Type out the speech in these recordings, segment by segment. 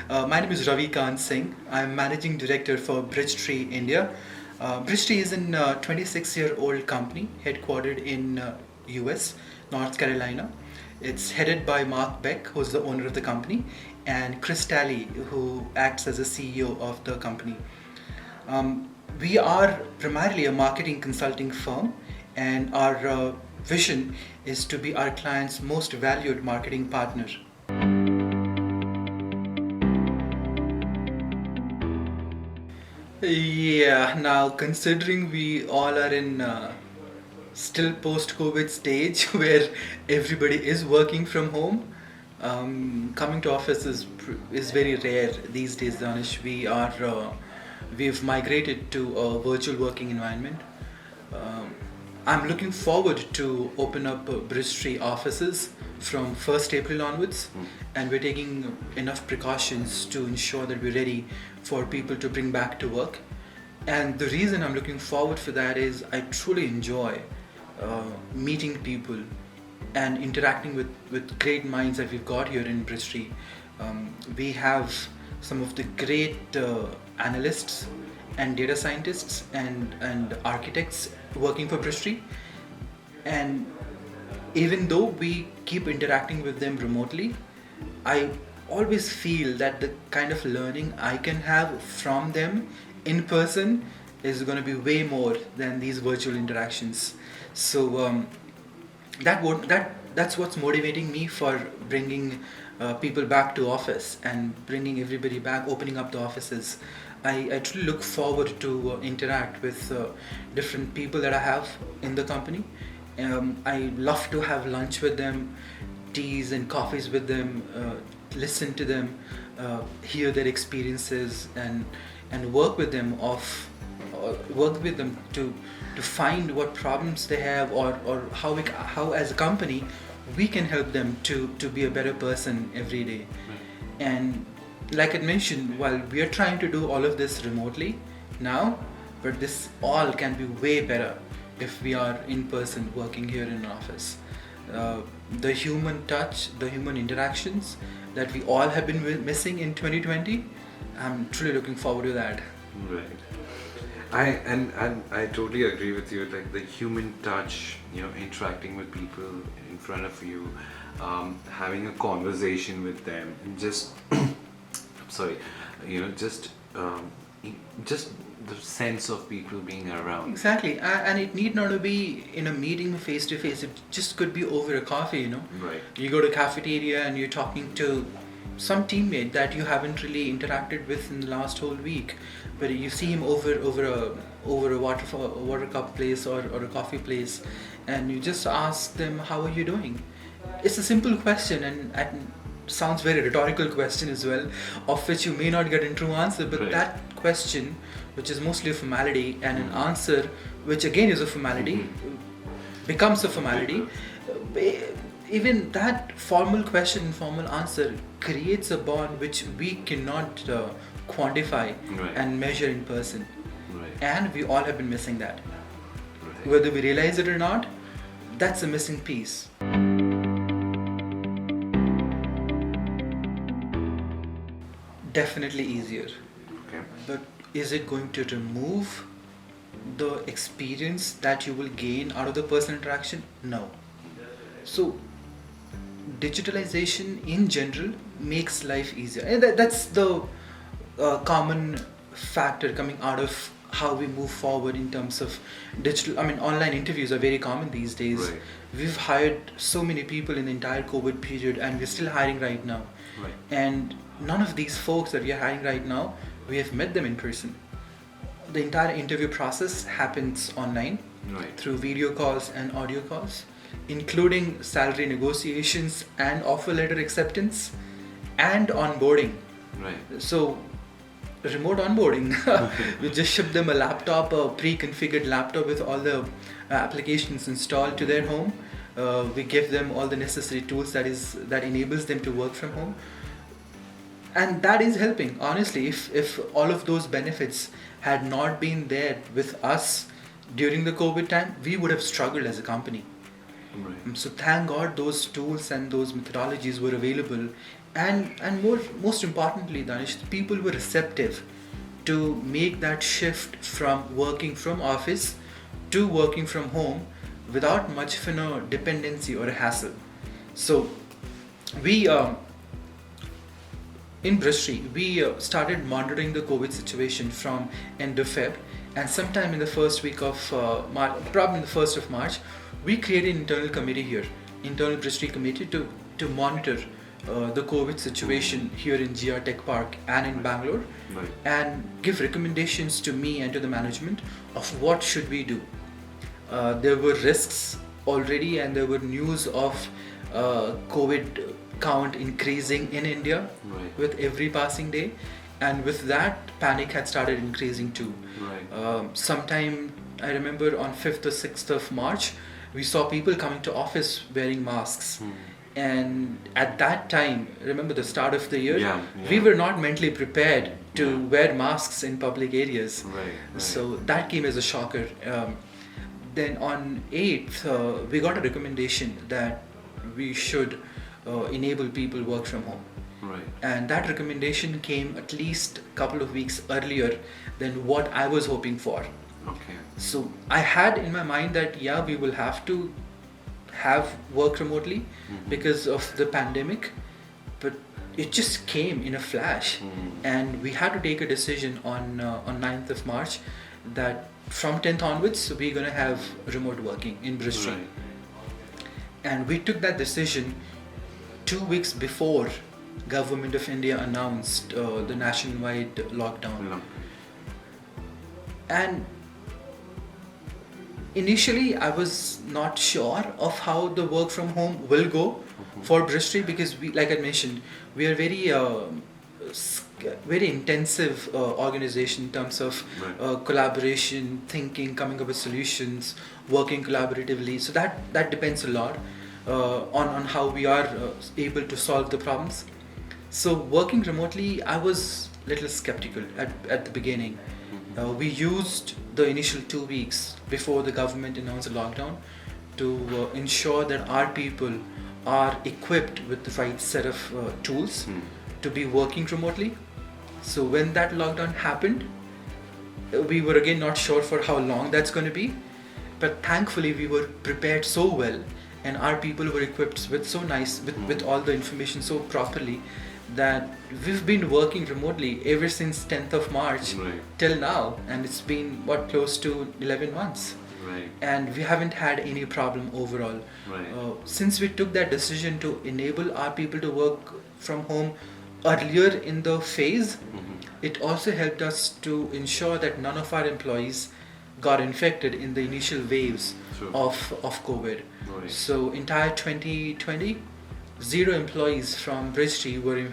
My name is Ravi K Singh. I'm Managing Director for Bridgetree India. Bridgetree is a 26-year-old company headquartered in US, North Carolina. It's headed by Mark Beck, who's the owner of the company, and Chris Talley, who acts as the CEO of the company. We are primarily a marketing consulting firm, and our vision is to be our clients' most valued marketing partner. Yeah, now considering we all are in still post-COVID stage where everybody is working from home, coming to office is very rare these days, Danish. We've migrated to a virtual working environment. Um, I'm looking forward to open up Bridgetree offices from 1st April onwards, and we're taking enough precautions to ensure that we're ready for people to bring back to work. And the reason I'm looking forward for that is I truly enjoy meeting people and interacting with great minds that we've got here in Bridgetree. We have some of the great analysts and data scientists and architects working for Bridgetree. And even though we keep interacting with them remotely, I always feel that the kind of learning I can have from them in person is going to be way more than these virtual interactions. So that's what's motivating me for bringing people back to office and bringing everybody back, opening up the offices. I truly look forward to interact with different people that I have in the company. I love to have lunch with them, teas and coffees with them, listen to them, hear their experiences, and work with them to find what problems they have, or how as a company we can help them to be a better person every day. And like I mentioned, while we are trying to do all of this remotely now, but this all can be way better if we are in person working here in an office. The human touch, the human interactions that we all have been missing in 2020, I'm truly looking forward to that. Right. And I totally agree with you. Like the human touch, interacting with people in front of you, having a conversation with them, and just sorry, just just the sense of people being around. Exactly, and it need not be in a meeting face to face. It just could be over a coffee. Right. You go to cafeteria and you're talking to some teammate that you haven't really interacted with in the last whole week, but you see him over a water cup place or a coffee place, and you just ask them, how are you doing? It's a simple question, and sounds very rhetorical question as well, of which you may not get a true answer, but Right. that question, which is mostly a formality, and an answer which again is a formality, becomes a formality. Even that formal question, formal answer creates a bond which we cannot quantify Right. and measure in person. Right. And we all have been missing that. Right. Whether we realize it or not, that's a missing piece. Definitely easier. Okay. But is it going to remove the experience that you will gain out of the personal interaction? No. So, digitalization in general makes life easier. And that's the common factor coming out of how we move forward in terms of digital. I mean, online interviews are very common these days. Right. We've hired so many people in the entire COVID period, and we're still hiring right now. Right. And none of these folks that we are hiring right now, we have met them in person. The entire interview process happens online Right. through video calls and audio calls, including salary negotiations and offer letter acceptance and onboarding. Right. So, remote onboarding. We just ship them a laptop, a pre-configured laptop with all the applications installed to their home. We give them all the necessary tools that enables them to work from home. And that is helping. Honestly, if all of those benefits had not been there with us during the COVID time, we would have struggled as a company. Right. So thank God those tools and those methodologies were available, and most importantly, Danish, people were receptive to make that shift from working from office to working from home without much of a dependency or a hassle. So we in Bristol, we started monitoring the COVID situation from end of Feb, and sometime in the first week of March, probably in the 1st of March, we created an internal committee here, internal Bristol committee to monitor the COVID situation here in GR Tech Park and in Bangalore, Right. and give recommendations to me and to the management of what should we do. There were risks already, and there were news of COVID count increasing in India Right. with every passing day, and with that, panic had started increasing too. Right. Sometime I remember on 5th or 6th of March, we saw people coming to office wearing masks. And at that time, remember the start of the year, Yeah, we yeah. were not mentally prepared to Yeah. wear masks in public areas. Right. Right. So that came as a shocker. Then on 8th, we got a recommendation that we should enable people work from home. Right. And that recommendation came at least a couple of weeks earlier than what I was hoping for. Okay. So I had in my mind that yeah, we will have to have work remotely because of the pandemic, but it just came in a flash, and we had to take a decision on 9th of March that from 10th onwards we're gonna have remote working in Bristol. Right. And we took that decision 2 weeks before Government of India announced the nationwide lockdown. No. And initially I was not sure of how the work from home will go for Bristol, because we, like I mentioned, we are very intensive organization in terms of Right. collaboration, thinking, coming up with solutions, working collaboratively. So that depends a lot on how we are able to solve the problems. So working remotely, I was little skeptical at the beginning. We used the initial 2 weeks before the government announced the lockdown to ensure that our people are equipped with the right set of tools to be working remotely. So when that lockdown happened, we were again not sure for how long that's going to be, but thankfully we were prepared so well, and our people were equipped with all the information so properly, that we've been working remotely ever since 10th of March Right. till now, and it's been close to 11 months, Right. and we haven't had any problem overall. Right. Since we took that decision to enable our people to work from home earlier in the phase, it also helped us to ensure that none of our employees got infected in the initial waves True. of COVID. Right. So entire 2020, 0 employees from Bridgestone were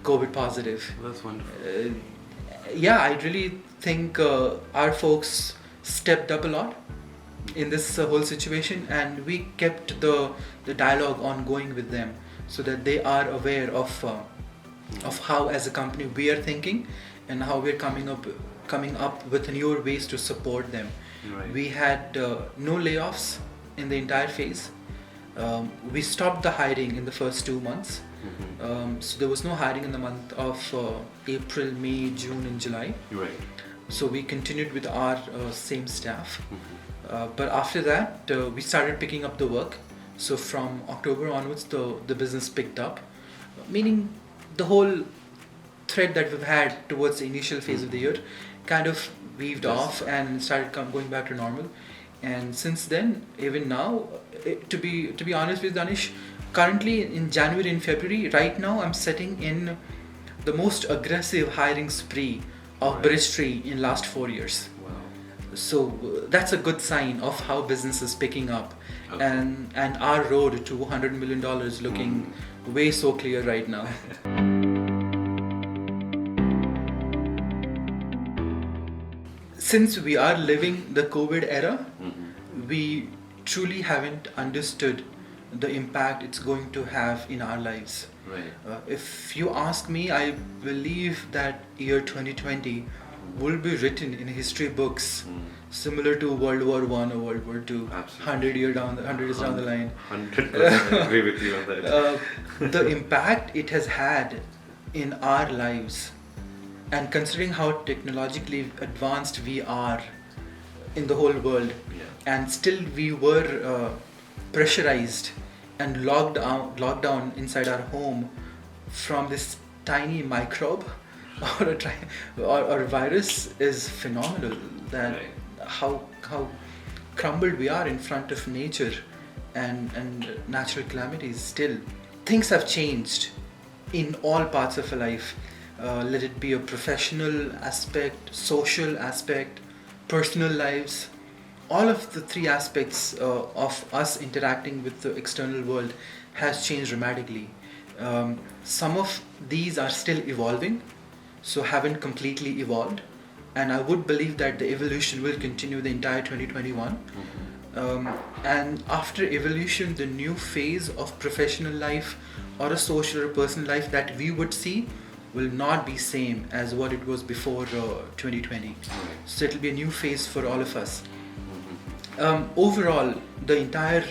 COVID positive. That's wonderful. Yeah, I really think our folks stepped up a lot in this whole situation, and we kept the dialogue ongoing with them so that they are aware of how as a company we are thinking and how we're coming up with newer ways to support them. Right. We had no layoffs in the entire phase. We stopped the hiring in the first 2 months. So there was no hiring in the month of April, May, June, and July. Right. So we continued with our same staff. But after that, we started picking up the work. So from October onwards, the business picked up, meaning the whole thread that we've had towards the initial phase of the year kind of weaved Yes. off and started going back to normal. And since then, even now, to be honest with Danish, currently in January and February, right now I'm sitting in the most aggressive hiring spree of Right. Bristol in last 4 years. Wow. So that's a good sign of how business is picking up, Okay. and our road to $100 million looking way so clear right now. Since we are living the COVID era, we truly haven't understood the impact it's going to have in our lives. Right. If you ask me, I believe that year 2020 will be written in history books, Mm. similar to World War One or World War Two, Absolutely. 100 years down the line. 100% I agree with you on that. The impact it has had in our lives, and considering how technologically advanced we are in the whole world, Yeah. and still we were pressurized and locked down inside our home from this tiny microbe or or virus is phenomenal. That Right. how crumbled we are in front of nature and natural calamities. Still, things have changed in all parts of our life. Let it be a professional aspect, social aspect, personal lives. All of the three aspects of us interacting with the external world has changed dramatically. Some of these are still evolving, so haven't completely evolved, and I would believe that the evolution will continue the entire 2021. And after evolution, the new phase of professional life or a social or personal life that we would see will not be same as what it was before 2020. So it'll be a new phase for all of us. Overall, the entire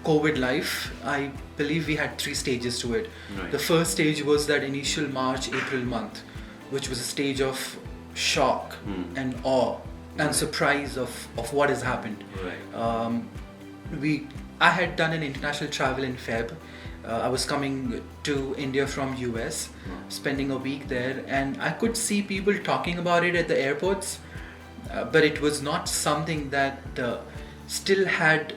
COVID life, I believe we had three stages to it. Right. The first stage was that initial March-April month, which was a stage of shock and awe and surprise of what has happened. Right. I had done an international travel in Feb. I was coming to India from US, spending a week there, and I could see people talking about it at the airports, but it was not something that still had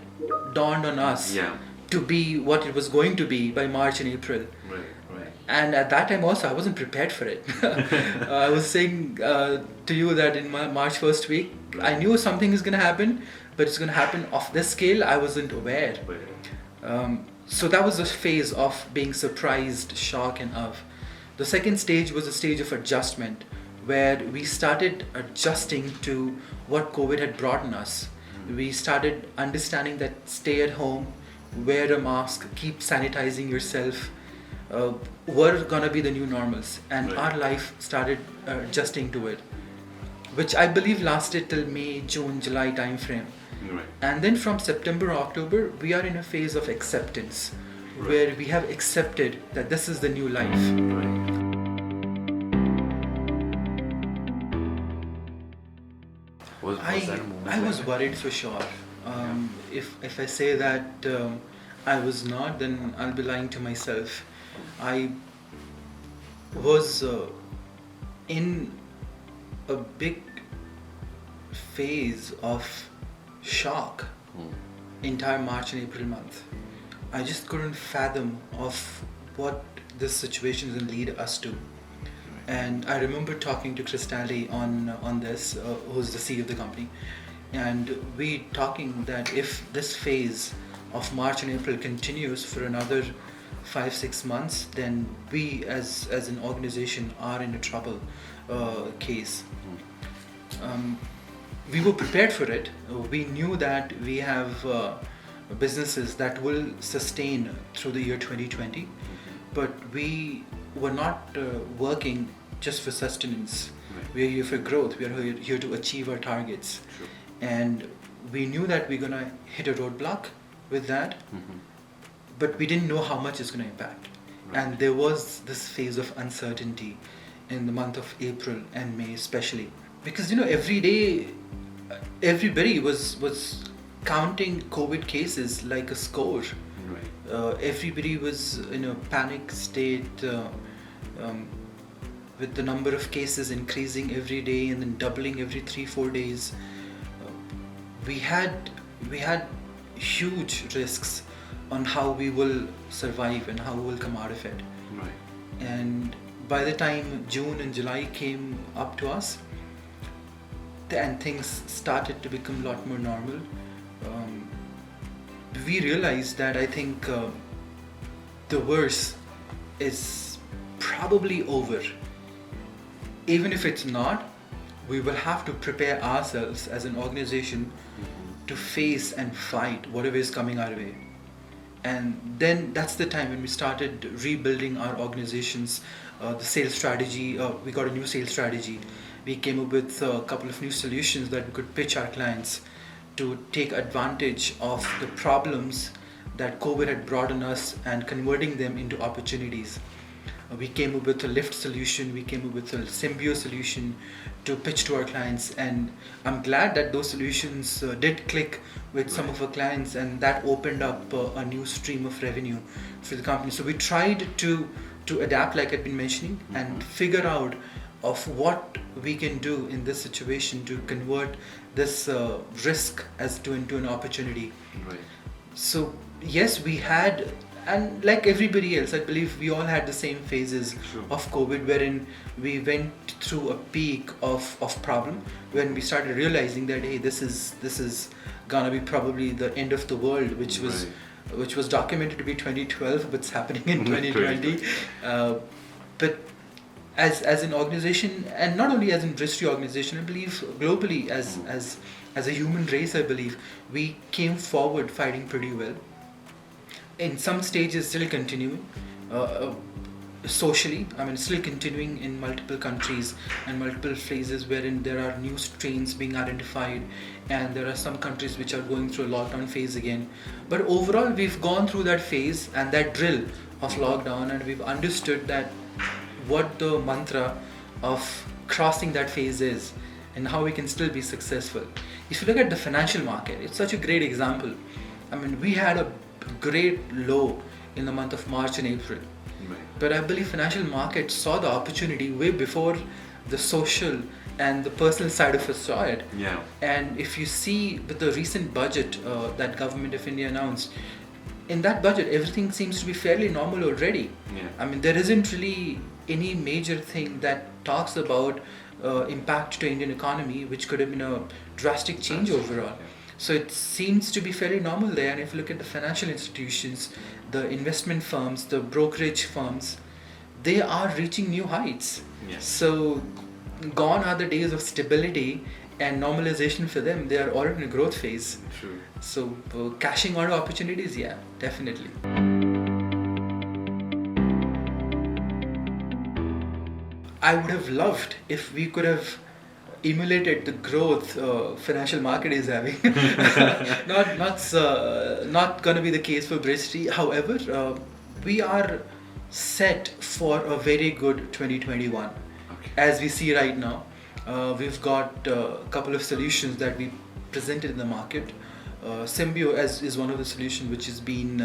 dawned on us Yeah. to be what it was going to be by March and April. Right. Right. And at that time also, I wasn't prepared for it. I was saying to you that in my March first week, I knew something is going to happen, but it's going to happen of this scale. I wasn't aware. Right. So that was a phase of being surprised, shock, and awe. The second stage was a stage of adjustment, where we started adjusting to what COVID had brought in us. We started understanding that stay at home, wear a mask, keep sanitizing yourself, were gonna be the new normals, and Right. our life started adjusting to it, which I believe lasted till May, June, July time frame. Right. And then from September, October, we are in a phase of acceptance, Right. where we have accepted that this is the new life. Right. Was I that a moment I like was that? worried for sure. If I say that I was not, then I'll be lying to myself. I was in a big phase of shock entire March and April month. I just couldn't fathom of what this situation is going to lead us to. And I remember talking to Cristalli on this, who's the CEO of the company, and we talking that if this phase of March and April continues for another 5-6 months, then we as an organization are in a trouble case. We were prepared for it. We knew that we have businesses that will sustain through the year 2020, but we were not working just for sustenance. Right. We are here for growth. We are here to achieve our targets. True. And we knew that we're gonna hit a roadblock with that, but we didn't know how much it's gonna impact. Right. And there was this phase of uncertainty in the month of April and May especially, because every day everybody was counting COVID cases like a score. Right. Everybody was in a panic state, with the number of cases increasing every day and then doubling every 3-4 days. We had huge risks on how we will survive and how we will come out of it. Right. And by the time June and July came up to us, and things started to become a lot more normal, we realized that I think the worst is probably over. Even if it's not, we will have to prepare ourselves as an organization to face and fight whatever is coming our way. And then that's the time when we started rebuilding our organizations, the sales strategy. We got a new sales strategy, we came up with a couple of new solutions that we could pitch our clients to take advantage of the problems that COVID had brought on us and converting them into opportunities. We came up with a lift solution, we came up with a Symbio solution to pitch to our clients, and I'm glad that those solutions did click with some of our clients, and that opened up a new stream of revenue for the company. So we tried to adapt, like I've been mentioning, and figure out of what we can do in this situation to convert this risk as to into an opportunity. Right. So yes, we had, and like everybody else, I believe we all had the same phases True. of COVID, wherein we went through a peak of problem when we started realizing that hey, this is gonna be probably the end of the world, which was Right. which was documented to be 2012, but it's happening in 2020. But as an organization, and not only as an industry organization, I believe globally as a human race, I believe we came forward fighting pretty well. In some stages, still continuing. Socially, I mean, still continuing in multiple countries and multiple phases wherein there are new strains being identified, and there are some countries which are going through a lockdown phase again. But overall, we've gone through that phase and that drill of lockdown, and we've understood that what the mantra of crossing that phase is and how we can still be successful. If you look at the financial market, it's such a great example. I mean, we had a great low in the month of March and April. Right. But I believe financial markets saw the opportunity way before the social and the personal side of us saw it. Yeah. And if you see with the recent budget that Government of India announced, in that budget everything seems to be fairly normal already. Yeah. I mean, there isn't really any major thing that talks about impact to Indian economy, which could have been a drastic change overall. Yeah. So it seems to be fairly normal there. And if you look at the financial institutions, the investment firms, the brokerage firms, they are reaching new heights. Yes. So gone are the days of stability and normalization for them. They are all in a growth phase. True. So cashing on opportunities, yeah, definitely. I would have loved if we could have emulated the growth financial market is having. Not going to be the case for Bristry. However, we are set for a very good 2021. Okay. As we see right now, we've got a couple of solutions that we presented in the market. Symbio is one of the solutions which has been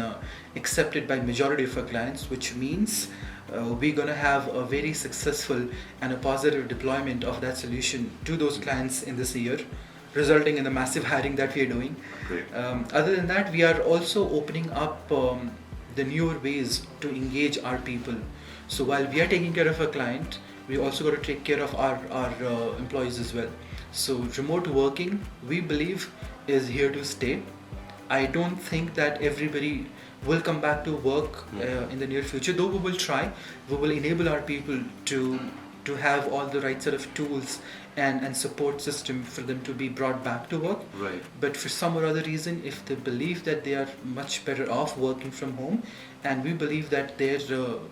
accepted by majority of our clients, which means we're going to have a very successful and a positive deployment of that solution to those clients in this year, resulting in the massive hiring that we are doing. Great. Other than that, we are also opening up the newer ways to engage our people. So while we are taking care of our client, we also got to take care of our employees as well. So remote working, we believe, is here to stay. I don't think that everybody will come back to work in the near future, though we will try. We will enable our people to have all the right set of tools and support system for them to be brought back to work. Right. But for some or other reason, if they believe that they are much better off working from home, and we believe that their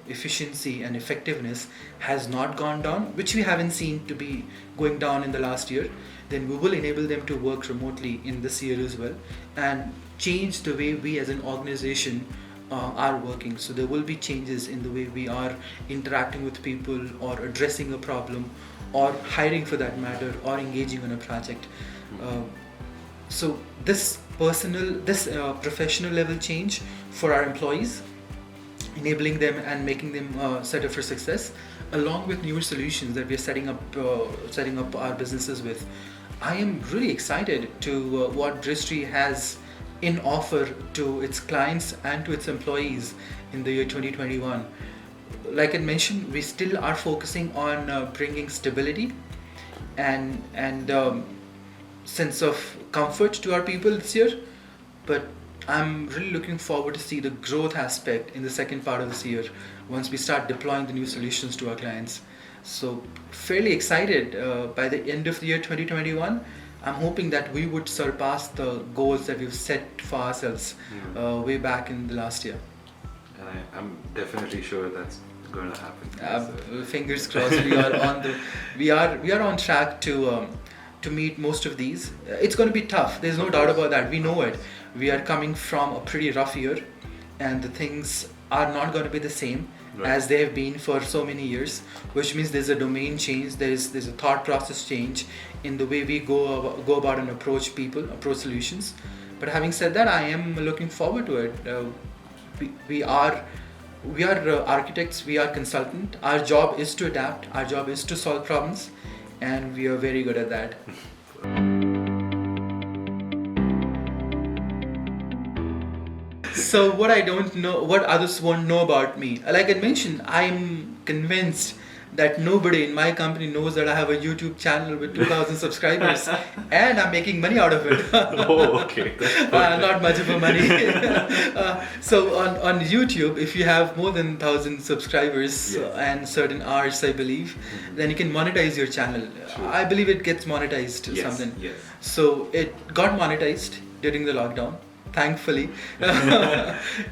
efficiency and effectiveness has not gone down, which we haven't seen to be going down in the last year, then we will enable them to work remotely in this year as well, and change the way we as an organization are working. So there will be changes in the way we are interacting with people, or addressing a problem, or hiring for that matter, or engaging on a project. So this professional level change for our employees, enabling them and making them set up for success, along with newer solutions that we are setting up our businesses with. I am really excited to what Dristry has in offer to its clients and to its employees in the year 2021. Like I mentioned, we still are focusing on bringing stability and sense of comfort to our people this year, but I'm really looking forward to see the growth aspect in the second part of this year once we start deploying the new solutions to our clients. So fairly excited by the end of the year 2021. I'm hoping that we would surpass the goals that we've set for ourselves way back in the last year. And I'm definitely sure going to happen. Fingers crossed. We are on track to meet most of these. It's going to be tough. There's no doubt about that. We know it. We are coming from a pretty rough year, and the things are not going to be the same as they have been for so many years. Which means there's a domain change. There's a thought process change in the way we go about and approach people, approach solutions. But having said that, I am looking forward to it. We are architects, we are consultant. Our job is to adapt, our job is to solve problems, and we are very good at that. So what I don't know, what others won't know about me, like I mentioned, I'm convinced that nobody in my company knows that I have a YouTube channel with 2,000 subscribers and I'm making money out of it. Oh, okay. Not much of a money. So on YouTube, if you have more than 1,000 subscribers and certain hours, I believe, then you can monetize your channel. True. I believe it gets monetized something. Yes. So it got monetized during the lockdown, thankfully.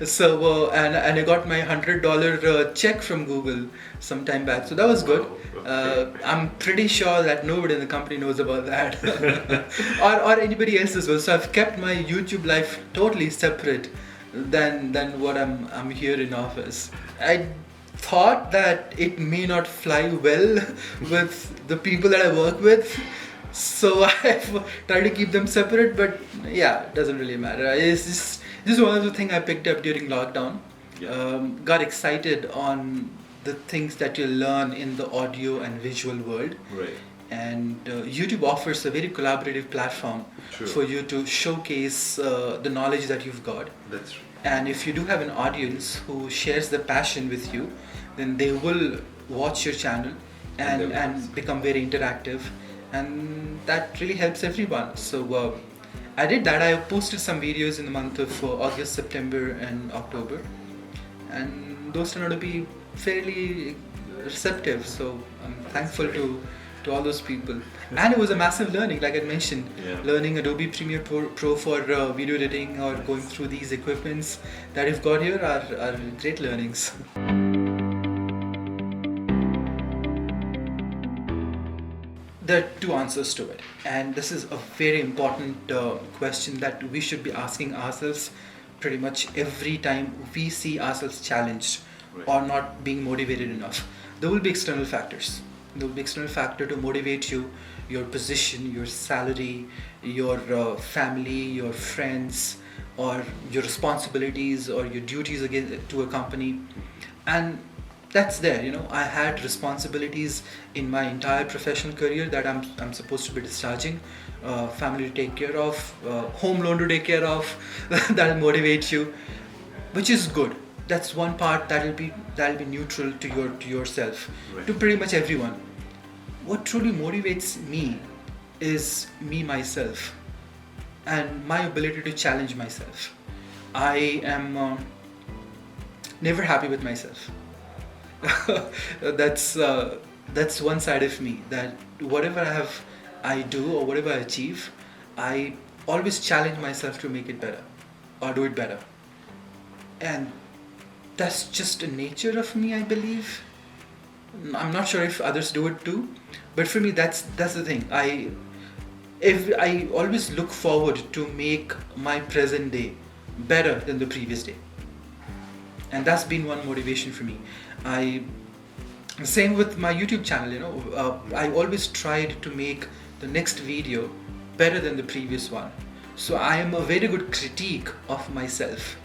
So and I got my $100 check from Google some time back, so that was good. I'm pretty sure that nobody in the company knows about that, or anybody else as well. So I've kept my YouTube life totally separate than what I'm here in office. I thought that it may not fly well with the people that I work with, so I've tried to keep them separate, but yeah, it doesn't really matter. It's just one of the things I picked up during lockdown. Got excited on the things that you learn in the audio and visual world. Right. And YouTube offers a very collaborative platform for you to showcase the knowledge that you've got. That's true. And if you do have an audience who shares the passion with you, then they will watch your channel and become very interactive. And that really helps everyone. So I did that. I posted some videos in the month of August, September and October, and those turned out to be fairly receptive. So I'm thankful to all those people. And it was a massive learning, like I mentioned, learning Adobe Premiere Pro for video editing or going through these equipments that you've got here are great learnings. There are two answers to it, and this is a very important question that we should be asking ourselves pretty much every time we see ourselves challenged or not being motivated enough. There will be external factors. There will be external factor to motivate you, your position, your salary, your family, your friends, or your responsibilities or your duties to a company. And that's there, I had responsibilities in my entire professional career that I'm supposed to be discharging, family to take care of, home loan to take care of. That'll motivate you, which is good. That's one part that'll be neutral to yourself, to pretty much everyone. What truly motivates me is me myself and my ability to challenge myself. I am never happy with myself. That's one side of me, that whatever I do or whatever I achieve, I always challenge myself to make it better or do it better. And that's just a nature of me, I believe. I'm not sure if others do it too, but for me that's the thing. I always look forward to make my present day better than the previous day. And that's been one motivation for me. Same with my YouTube channel, I always tried to make the next video better than the previous one. So I am a very good critique of myself.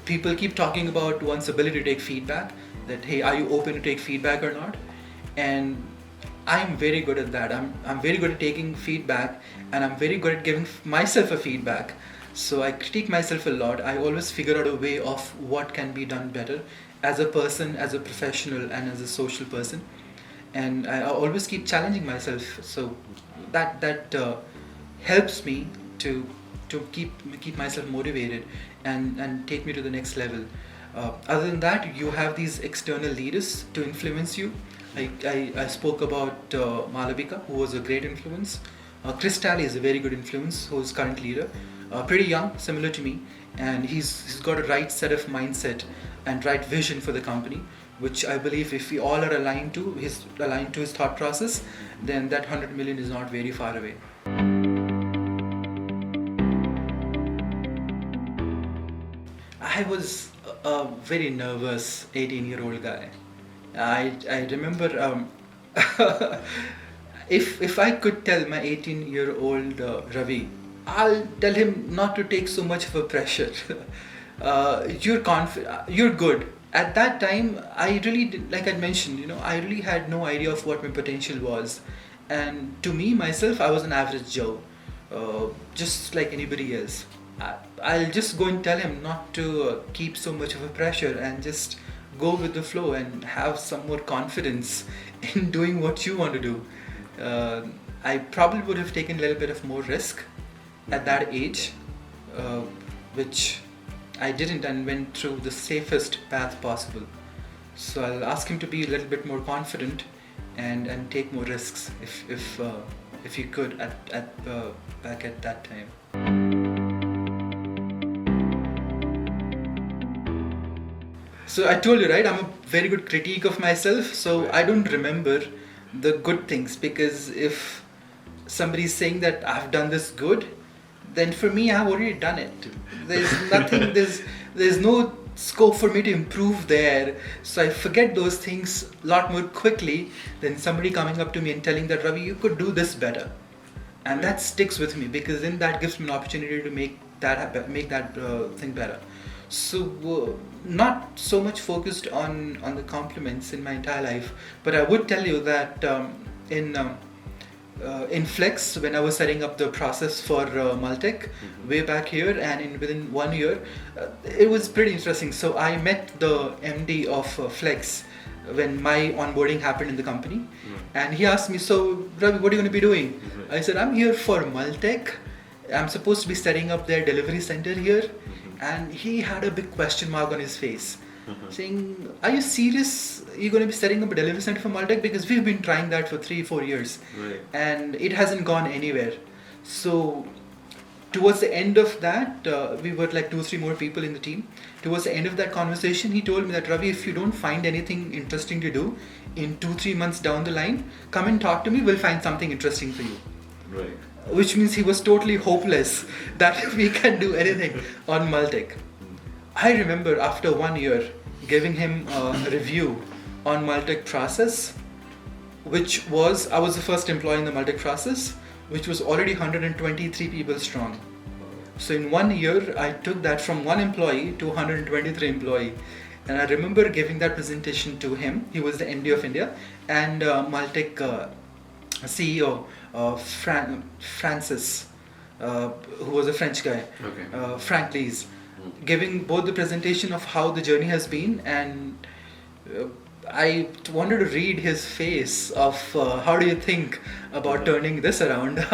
People keep talking about one's ability to take feedback, that hey, are you open to take feedback or not? And I'm very good at that. I'm very good at taking feedback, and I'm very good at giving myself a feedback. So I critique myself a lot. I always figure out a way of what can be done better as a person, as a professional, and as a social person. And I always keep challenging myself. So that helps me to keep myself motivated and take me to the next level. Other than that, you have these external leaders to influence you. I spoke about Malavika, who was a great influence. Chris Talley is a very good influence, who is current leader. Pretty young, similar to me, and he's got a right set of mindset and right vision for the company, which I believe if we all are aligned to his thought process, then that 100 million is not very far away. I was a very nervous 18-year-old guy. I remember if I could tell my 18-year-old Ravi, I'll tell him not to take so much of a pressure. You're good. At that time, I really did, like I mentioned, I really had no idea of what my potential was, and to me myself, I was an average Joe, just like anybody else. I'll just go and tell him not to keep so much of a pressure and just go with the flow and have some more confidence in doing what you want to do. I probably would have taken a little bit of more risk at that age, uh, which I didn't, and went through the safest path possible. So I'll ask him to be a little bit more confident and take more risks if he could back at that time. So I told you, right? I'm a very good critique of myself. So I don't remember the good things, because if somebody's saying that I've done this good, then for me I've already done it. There's nothing. There's no scope for me to improve there. So I forget those things a lot more quickly than somebody coming up to me and telling that, Ravi, you could do this better, and that sticks with me, because then that gives me an opportunity to make that thing better. So not so much focused on the compliments in my entire life, but I would tell you that in Flex, when I was setting up the process for Maltech way back here, and within 1 year, it was pretty interesting. So I met the MD of Flex when my onboarding happened in the company, and he asked me, "So Ravi, what are you going to be doing?" I said, "I'm here for Maltech. I'm supposed to be setting up their delivery center here." And he had a big question mark on his face, saying, "Are you serious? You're going to be setting up a delivery center for Maltech? Because we've been trying that for 3-4 years, and it hasn't gone anywhere." So towards the end of that, we were like 2-3 more people in the team. Towards the end of that conversation, he told me that, "Ravi, if you don't find anything interesting to do in 2-3 months down the line, come and talk to me. We'll find something interesting for you." Right. Which means he was totally hopeless that we can do anything on Maltech. I remember after 1 year giving him a review on Maltech process, which was, I was the first employee in the Maltech process, which was already 123 people strong. So in 1 year, I took that from 1 employee to 123 employee. And I remember giving that presentation to him. He was the MD of India, and Maltech CEO, Francis, who was a French guy, Frank Lees, giving both the presentation of how the journey has been, and I wanted to read his face of how do you think about turning this around?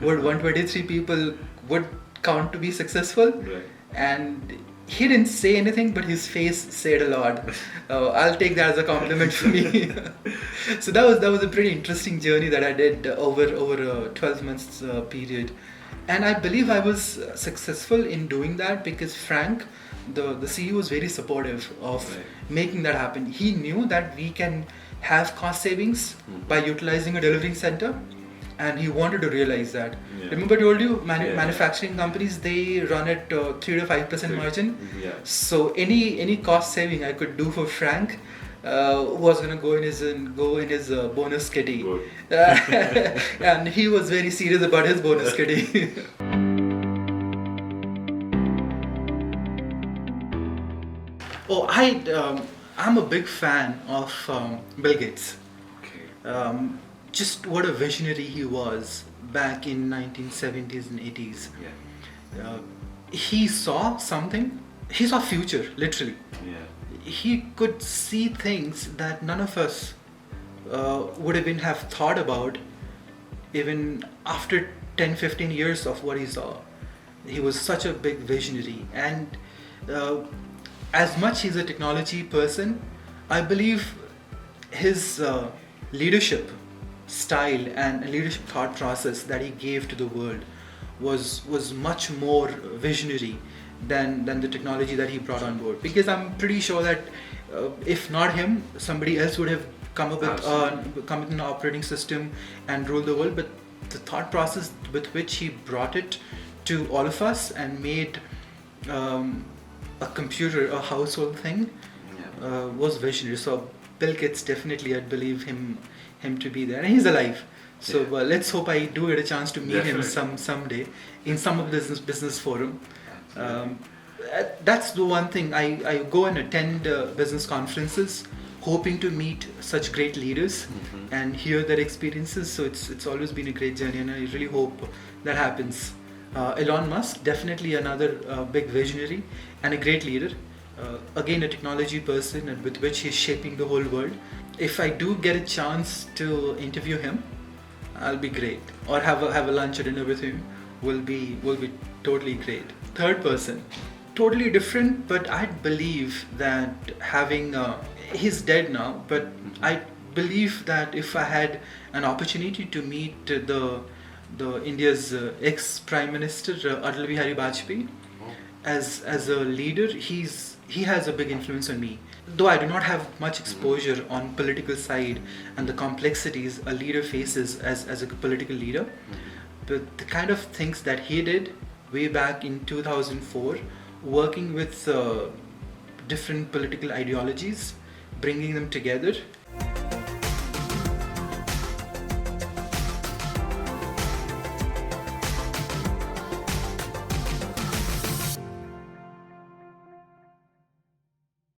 Would 123 people would count to be successful? Right. And he didn't say anything, but his face said a lot. I'll take that as a compliment for me. So that was a pretty interesting journey that I did over a 12 months period, and I believe I was successful in doing that because Frank, the CEO, was very supportive of making that happen. He knew that we can have cost savings by utilizing a delivery center, and he wanted to realize that. Remember I told you, manufacturing companies, they run at 3 to 5% margin. So any cost saving I could do for Frank was going to go in his bonus kitty. And he was very serious about his bonus kitty. Oh, I'm a big fan of Bill Gates. Just what a visionary he was back in 1970s and 80s. He saw something. He saw future, literally. He could see things that none of us would even have thought about even after 10-15 years of what he saw. He was such a big visionary, and as much he's a technology person, I believe his leadership style and leadership thought process that he gave to the world was much more visionary than the technology that he brought on board. Because I'm pretty sure that if not him, somebody else would have come with an operating system and ruled the world. But the thought process with which he brought it to all of us and made a computer a household thing was visionary. So Bill Gates, definitely, I'd believe him to be there, and he's alive. So let's hope I do get a chance to meet him someday in some of the business forum. That's the one thing. I go and attend business conferences, hoping to meet such great leaders and hear their experiences. So it's always been a great journey, and I really hope that happens. Elon Musk, definitely another big visionary and a great leader. Again, a technology person, and with which he's shaping the whole world. If I do get a chance to interview him, I'll be great. Or have a lunch or dinner with him will be totally great. Third person, totally different, but I believe that having he's dead now, but I believe that if I had an opportunity to meet the India's ex Prime Minister Atal Bihari Vajpayee as a leader, he has a big influence on me. Though I do not have much exposure on political side and the complexities a leader faces as a political leader, but the kind of things that he did way back in 2004, working with different political ideologies, bringing them together